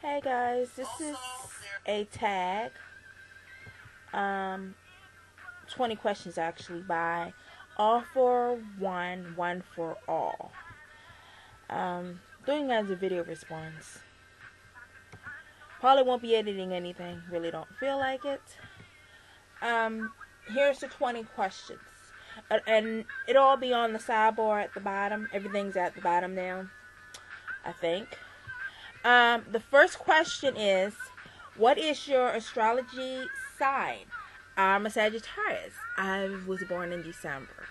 Hey guys, this is a tag. 20 questions actually by All for One, One for All. Doing as a video response. Probably won't be editing anything. Really don't feel like it. Here's the 20 questions. And it'll all be on the sidebar at the bottom. Everything's at the bottom now, I think. The first question is, what is your astrology sign? I'm a Sagittarius. I was born in December.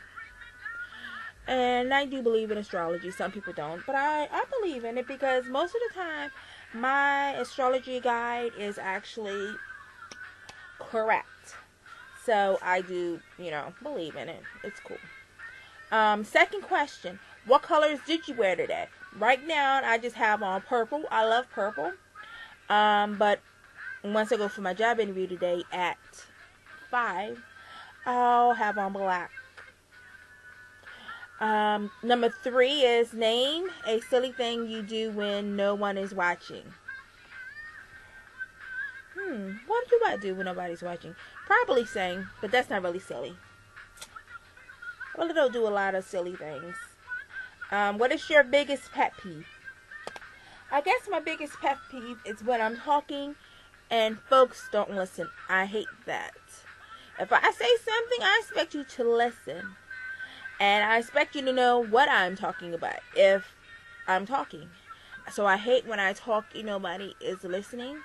And I do believe in astrology. Some people don't. But I believe in it because most of the time, my astrology guide is actually correct. So I do, believe in it. It's cool. Second question. What colors did you wear today? Right now, I just have on purple. I love purple. But once I go for my job interview today at 5, I'll have on black. Number 3 is name a silly thing you do when no one is watching. What do I do when nobody's watching? Probably sing, but that's not really silly. I really don't do a lot of silly things. What is your biggest pet peeve? I guess my biggest pet peeve is when I'm talking and folks don't listen. I hate that. If I say something, I expect you to listen. And I expect you to know what I'm talking about if I'm talking. So I hate when I talk and nobody is listening.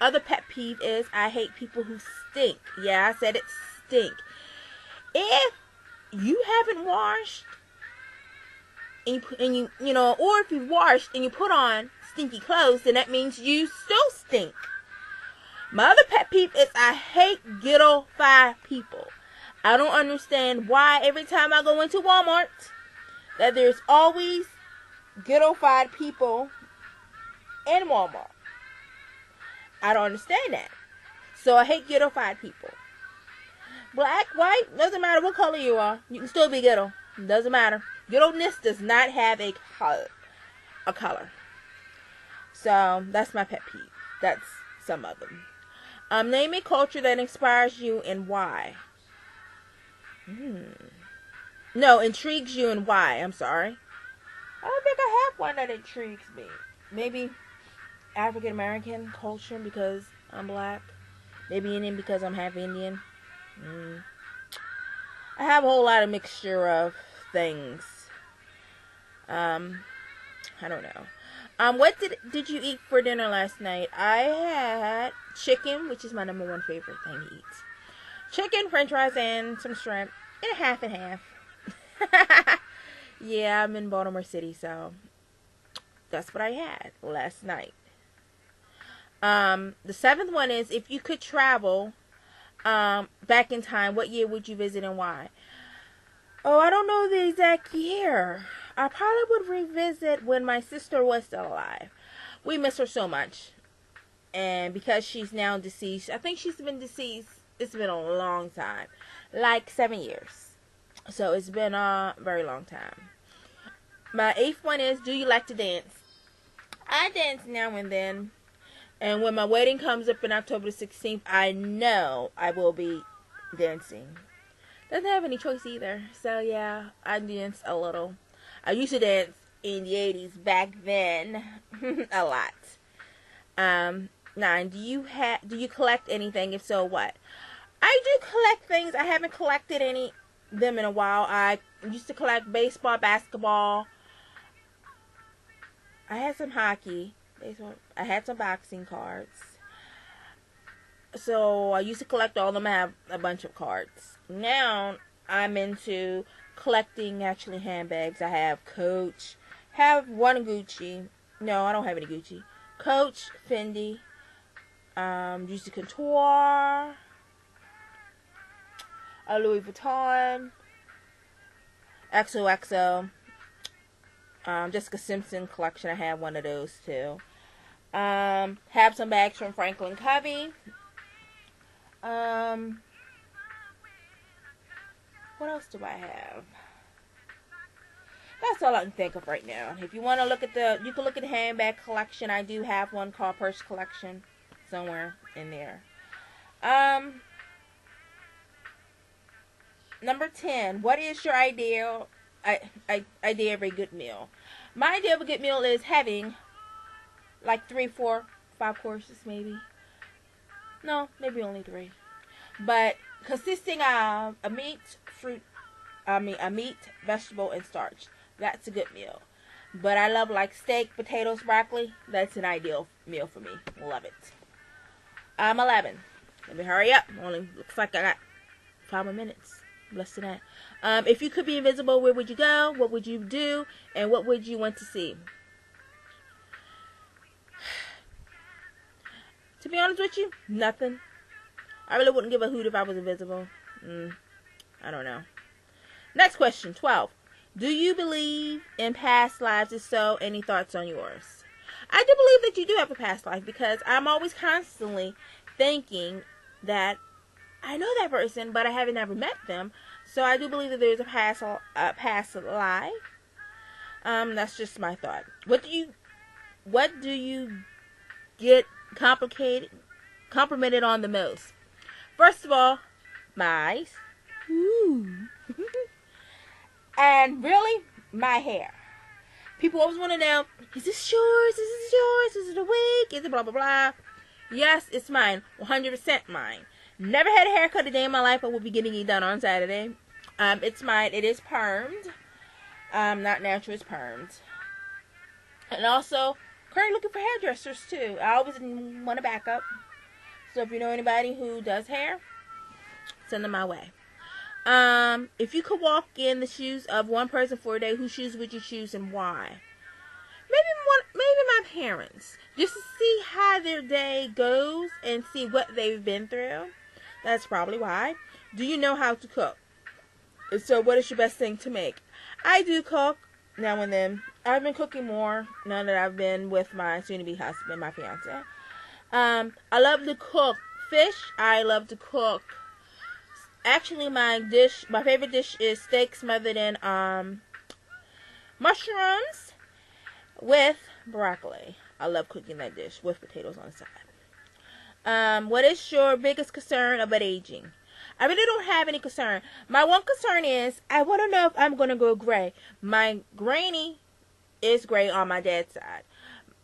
Other pet peeve is I hate people who stink. Yeah, I said it, stink. If you haven't washed, and you or if you washed and you put on stinky clothes, then that means you still stink. My other pet peeve is I hate ghetto-fied people. I don't understand why every time I go into Walmart that there's always ghetto-fied people in Walmart. I don't understand that. So I hate ghetto-fied people. Black, white, doesn't matter what color you are. You can still be ghetto. Doesn't matter. Ghetto-ness does not have a color. So that's my pet peeve. That's some of them. Name a culture that inspires you and why. No, intrigues you and why. I'm sorry. I don't think I have one that intrigues me. Maybe African American culture because I'm black. Maybe Indian because I'm half Indian. I have a whole lot of mixture of things. I don't know. What did you eat for dinner last night? I had chicken, which is my number one favorite thing to eat. Chicken, french fries, and some shrimp. And half and half. Yeah, I'm in Baltimore City, so that's what I had last night. The 7th one is, if you could travel back in time, what year would you visit and why? Oh, I don't know the exact year. I probably would revisit when my sister was still alive. We miss her so much. And because she's now deceased, I think she's been deceased, it's been a long time. Like 7 years. So it's been a very long time. My 8th one is, do you like to dance? I dance now and then. And when my wedding comes up in October the 16th, I know I will be dancing. Doesn't have any choice either. So yeah, I dance a little. I used to dance in the 80s back then. A lot. 9. Do you collect anything? If so, what? I do collect things. I haven't collected them in a while. I used to collect baseball, basketball. I had some hockey. I had some boxing cards. So I used to collect all of them. I have a bunch of cards. Now I'm into collecting actually handbags. I have Coach. Have one Gucci. No, I don't have any Gucci. Coach, Fendi, Juicy Couture, Louis Vuitton, XOXO, Jessica Simpson collection. I have one of those too. Have some bags from Franklin Covey. What else do I have? that's all I can think of right now. If you want to look at you can look at the handbag collection. I do have one called Purse Collection somewhere in there. Number 10. What is your idea of a good meal? My idea of a good meal is having like 3, 4, 5 courses maybe. No, maybe only 3. But consisting of a meat, vegetable, and starch. That's a good meal. But I love like steak, potatoes, broccoli. That's an ideal meal for me. Love it. 11. Let me hurry up. Only looks like I got 5 more minutes. Less than that. If you could be invisible, where would you go? What would you do? And what would you want to see? To be honest with you, nothing. I really wouldn't give a hoot if I was invisible. I don't know. Next question, 12. Do you believe in past lives? If so, any thoughts on yours? I do believe that you do have a past life, because I'm always constantly thinking that I know that person, but I haven't ever met them. So I do believe that there's a past life. That's just my thought. What do you get complimented on the most? First of all, my eyes. Ooh. And really, my hair. People always want to know, is this yours? Is this yours? Is it a wig? Is it blah, blah, blah? Yes, it's mine. 100% mine. Never had a haircut a day in my life. I will be getting it done on Saturday. It's mine. It is permed. Not natural, it's permed. And also, currently looking for hairdressers too. I always want a backup. So if you know anybody who does hair, send them my way. If you could walk in the shoes of one person for a day, whose shoes would you choose and why? Maybe my parents. Just to see how their day goes and see what they've been through. That's probably why. Do you know how to cook? If so, what is your best thing to make? I do cook now and then. I've been cooking more now that I've been with my soon-to-be husband, my fiance. I love to cook fish. I love to cook. Actually, my favorite dish is steak smothered in mushrooms with broccoli. I love cooking that dish with potatoes on the side. What is your biggest concern about aging? I really don't have any concern. My one concern is I want to know if I'm going to go gray. My granny is gray on my dad's side.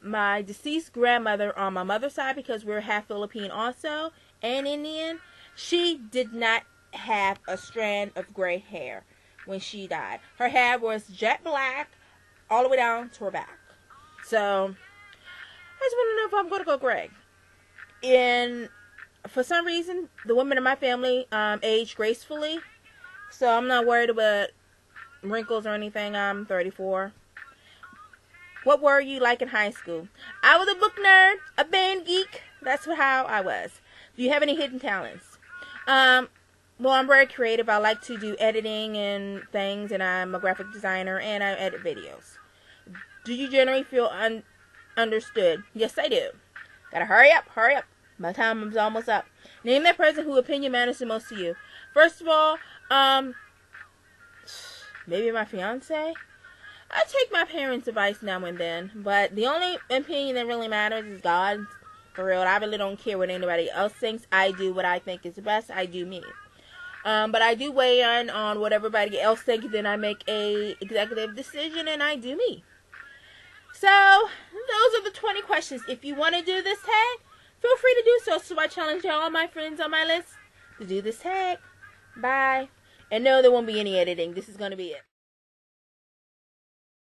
My deceased grandmother on my mother's side, because we're half Filipino also and Indian, she did not have a strand of gray hair when she died. Her hair was jet black all the way down to her back. So I just want to know if I'm going to go gray. And for some reason, the women in my family age gracefully, so I'm not worried about wrinkles or anything. I'm 34. What were you like in high school? I was a book nerd, a band geek. That's how I was. Do you have any hidden talents? Well, I'm very creative. I like to do editing and things, and I'm a graphic designer, and I edit videos. Do you generally feel understood? Yes, I do. Gotta hurry up, hurry up. My time is almost up. Name that person whose opinion matters the most to you. First of all, maybe my fiance. I take my parents' advice now and then, but the only opinion that really matters is God's. For real, I really don't care what anybody else thinks. I do what I think is the best. I do me. But I do weigh in on what everybody else thinks, then I make a executive decision, and I do me. So, those are the 20 questions. If you want to do this tag, feel free to do so. So I challenge all my friends on my list to do this tag. Bye. And no, there won't be any editing. This is going to be it.